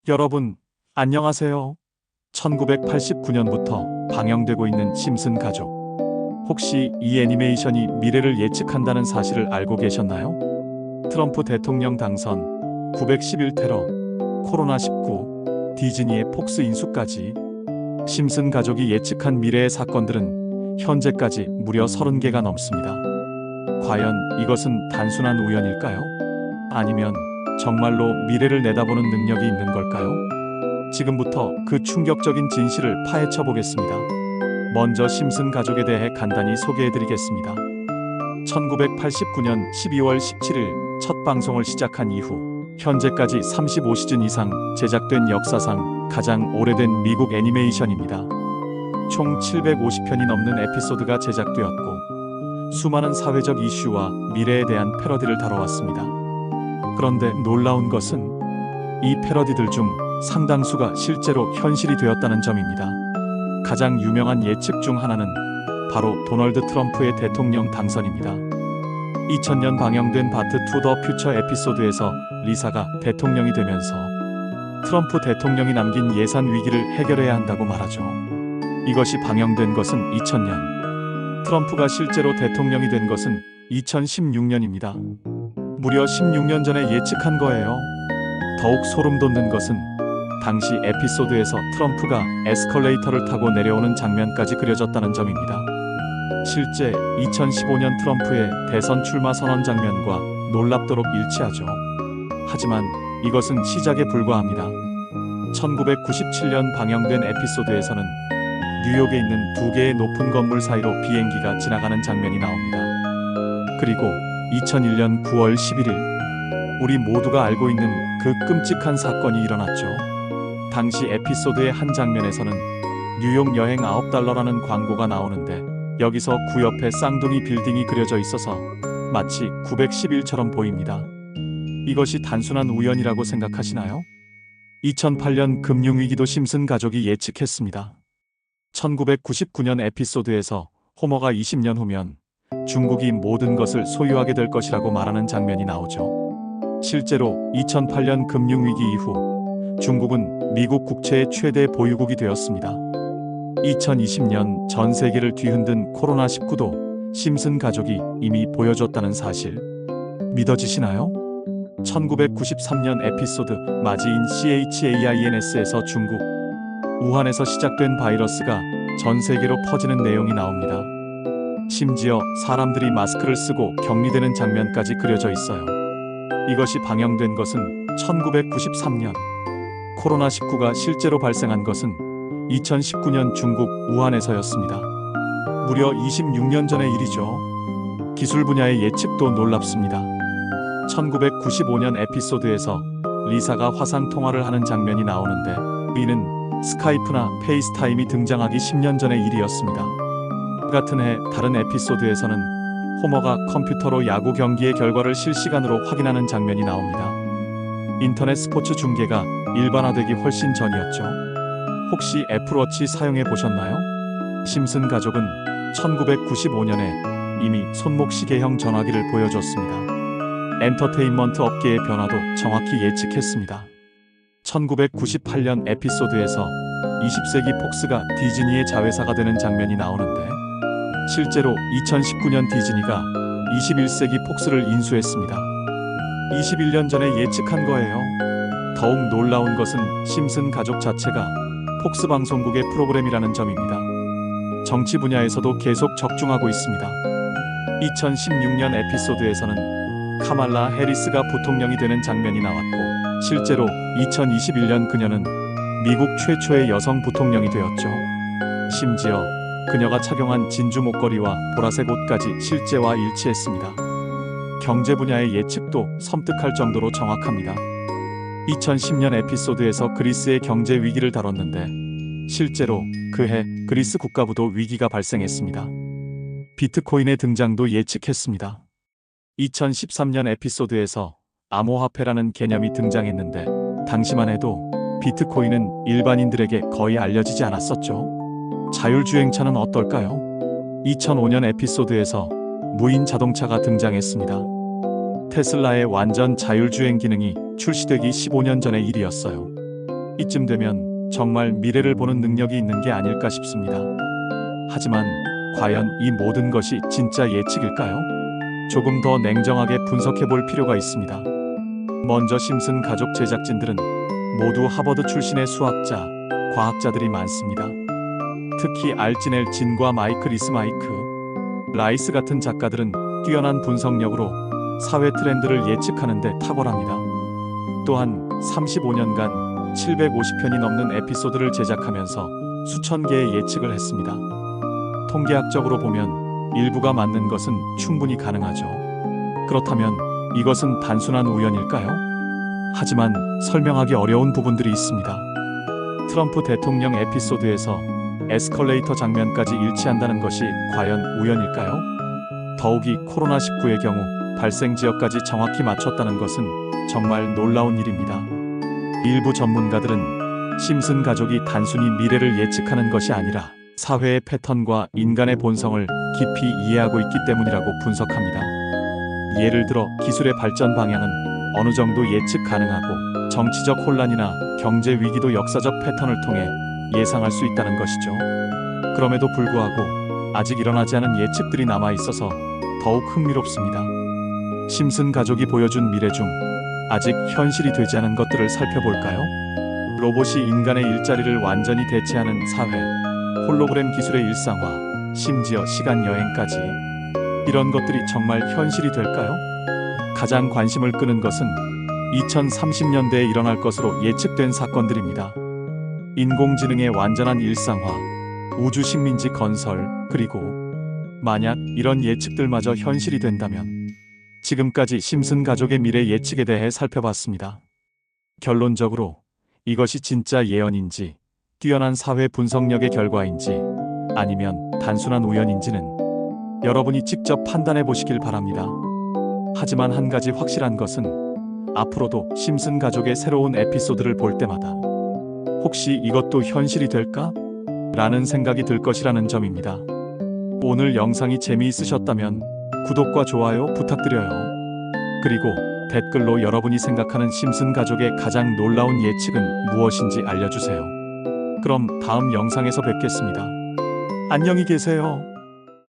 여러분, 안녕하세요. 1989년부터 방영되고 있는 심슨 가족. 혹시 이 애니메이션이 미래를 예측한다는 사실을 알고 계셨나요? 트럼프 대통령 당선, 911 테러, 코로나19, 디즈니의 폭스 인수까지 심슨 가족이 예측한 미래의 사건들은 현재까지 무려 30개가 넘습니다. 과연 이것은 단순한 우연일까요? 아니면 정말로 미래를 내다보는 능력이 있는 걸까요? 지금부터 그 충격적인 진실을 파헤쳐 보겠습니다. 먼저 심슨 가족에 대해 간단히 소개해드리겠습니다. 1989년 12월 17일 첫 방송을 시작한 이후 현재까지 35시즌 이상 제작된 역사상 가장 오래된 미국 애니메이션입니다. 총 750편이 넘는 에피소드가 제작되었고 수많은 사회적 이슈와 미래에 대한 패러디를 다뤄왔습니다. 그런데 놀라운 것은 이 패러디들 중 상당수가 실제로 현실이 되었다는 점입니다. 가장 유명한 예측 중 하나는 바로 도널드 트럼프의 대통령 당선입니다. 2000년 방영된 바트 투 더 퓨처 에피소드에서 리사가 대통령이 되면서 트럼프 대통령이 남긴 예산 위기를 해결해야 한다고 말하죠. 이것이 방영된 것은 2000년, 트럼프가 실제로 대통령이 된 것은 2016년입니다. 무려 16년 전에 예측한 거예요. 더욱 소름 돋는 것은 당시 에피소드에서 트럼프가 에스컬레이터를 타고 내려오는 장면까지 그려졌다는 점입니다. 실제 2015년 트럼프의 대선 출마 선언 장면과 놀랍도록 일치하죠. 하지만 이것은 시작에 불과합니다. 1997년 방영된 에피소드에서는 뉴욕에 있는 두 개의 높은 건물 사이로 비행기가 지나가는 장면이 나옵니다. 그리고 2001년 9월 11일 우리 모두가 알고 있는 그 끔찍한 사건이 일어났죠. 당시 에피소드의 한 장면에서는 뉴욕 여행 $9라는 광고가 나오는데 여기서 구 옆에 쌍둥이 빌딩이 그려져 있어서 마치 911처럼 보입니다. 이것이 단순한 우연이라고 생각하시나요? 2008년 금융위기도 심슨 가족이 예측했습니다. 1999년 에피소드에서 호머가 20년 후면 중국이 모든 것을 소유하게 될 것이라고 말하는 장면이 나오죠. 실제로 2008년 금융위기 이후 중국은 미국 국채의 최대 보유국이 되었습니다. 2020년 전 세계를 뒤흔든 코로나19도 심슨 가족이 이미 보여줬다는 사실 믿어지시나요? 1993년 에피소드 마지인 CHAINS에서 중국 우한에서 시작된 바이러스가 전 세계로 퍼지는 내용이 나옵니다. 심지어 사람들이 마스크를 쓰고 격리되는 장면까지 그려져 있어요. 이것이 방영된 것은 1993년, 코로나19가 실제로 발생한 것은 2019년 중국 우한에서였습니다. 무려 26년 전의 일이죠. 기술 분야의 예측도 놀랍습니다. 1995년 에피소드에서 리사가 화상 통화를 하는 장면이 나오는데 이는 스카이프나 페이스타임이 등장하기 10년 전의 일이었습니다. 같은 해 다른 에피소드에서는 호머가 컴퓨터로 야구 경기의 결과를 실시간으로 확인하는 장면이 나옵니다. 인터넷 스포츠 중계가 일반화되기 훨씬 전이었죠. 혹시 애플워치 사용해 보셨나요? 심슨 가족은 1995년에 이미 손목시계형 전화기를 보여줬습니다. 엔터테인먼트 업계의 변화도 정확히 예측했습니다. 1998년 에피소드에서 20세기 폭스가 디즈니의 자회사가 되는 장면이 나오는데 실제로 2019년 디즈니가 21세기 폭스를 인수했습니다. 21년 전에 예측한 거예요. 더욱 놀라운 것은 심슨 가족 자체가 폭스 방송국의 프로그램이라는 점입니다. 정치 분야에서도 계속 적중하고 있습니다. 2016년 에피소드에서는 카말라 해리스가 부통령이 되는 장면이 나왔고 실제로 2021년 그녀는 미국 최초의 여성 부통령이 되었죠. 심지어 그녀가 착용한 진주 목걸이와 보라색 옷까지 실제와 일치했습니다. 경제 분야의 예측도 섬뜩할 정도로 정확합니다. 2010년 에피소드에서 그리스의 경제 위기를 다뤘는데 실제로 그해 그리스 국가부도 위기가 발생했습니다. 비트코인의 등장도 예측했습니다. 2013년 에피소드에서 암호화폐라는 개념이 등장했는데 당시만 해도 비트코인은 일반인들에게 거의 알려지지 않았었죠. 자율주행차는 어떨까요? 2005년 에피소드에서 무인 자동차가 등장했습니다. 테슬라의 완전 자율주행 기능이 출시되기 15년 전의 일이었어요. 이쯤 되면 정말 미래를 보는 능력이 있는 게 아닐까 싶습니다. 하지만 과연 이 모든 것이 진짜 예측일까요? 조금 더 냉정하게 분석해 볼 필요가 있습니다. 먼저 심슨 가족 제작진들은 모두 하버드 출신의 수학자, 과학자들이 많습니다. 특히 알진엘 진과 마이클 이스마이크, 라이스 같은 작가들은 뛰어난 분석력으로 사회 트렌드를 예측하는 데 탁월합니다. 또한 35년간 750편이 넘는 에피소드를 제작하면서 수천 개의 예측을 했습니다. 통계학적으로 보면 일부가 맞는 것은 충분히 가능하죠. 그렇다면 이것은 단순한 우연일까요? 하지만 설명하기 어려운 부분들이 있습니다. 트럼프 대통령 에피소드에서 에스컬레이터 장면까지 일치한다는 것이 과연 우연일까요? 더욱이 코로나19의 경우 발생 지역까지 정확히 맞췄다는 것은 정말 놀라운 일입니다. 일부 전문가들은 심슨 가족이 단순히 미래를 예측하는 것이 아니라 사회의 패턴과 인간의 본성을 깊이 이해하고 있기 때문이라고 분석합니다. 예를 들어 기술의 발전 방향은 어느 정도 예측 가능하고 정치적 혼란이나 경제 위기도 역사적 패턴을 통해 예상할 수 있다는 것이죠. 그럼에도 불구하고 아직 일어나지 않은 예측들이 남아 있어서 더욱 흥미롭습니다. 심슨 가족이 보여준 미래 중 아직 현실이 되지 않은 것들을 살펴볼까요? 로봇이 인간의 일자리를 완전히 대체하는 사회, 홀로그램 기술의 일상화, 심지어 시간 여행까지. 이런 것들이 정말 현실이 될까요? 가장 관심을 끄는 것은 2030년대에 일어날 것으로 예측된 사건들입니다. 인공지능의 완전한 일상화, 우주 식민지 건설, 그리고 만약 이런 예측들마저 현실이 된다면. 지금까지 심슨 가족의 미래 예측에 대해 살펴봤습니다. 결론적으로 이것이 진짜 예언인지, 뛰어난 사회 분석력의 결과인지, 아니면 단순한 우연인지는 여러분이 직접 판단해 보시길 바랍니다. 하지만 한 가지 확실한 것은 앞으로도 심슨 가족의 새로운 에피소드를 볼 때마다 혹시 이것도 현실이 될까? 라는 생각이 들 것이라는 점입니다. 오늘 영상이 재미있으셨다면 구독과 좋아요 부탁드려요. 그리고 댓글로 여러분이 생각하는 심슨 가족의 가장 놀라운 예측은 무엇인지 알려주세요. 그럼 다음 영상에서 뵙겠습니다. 안녕히 계세요.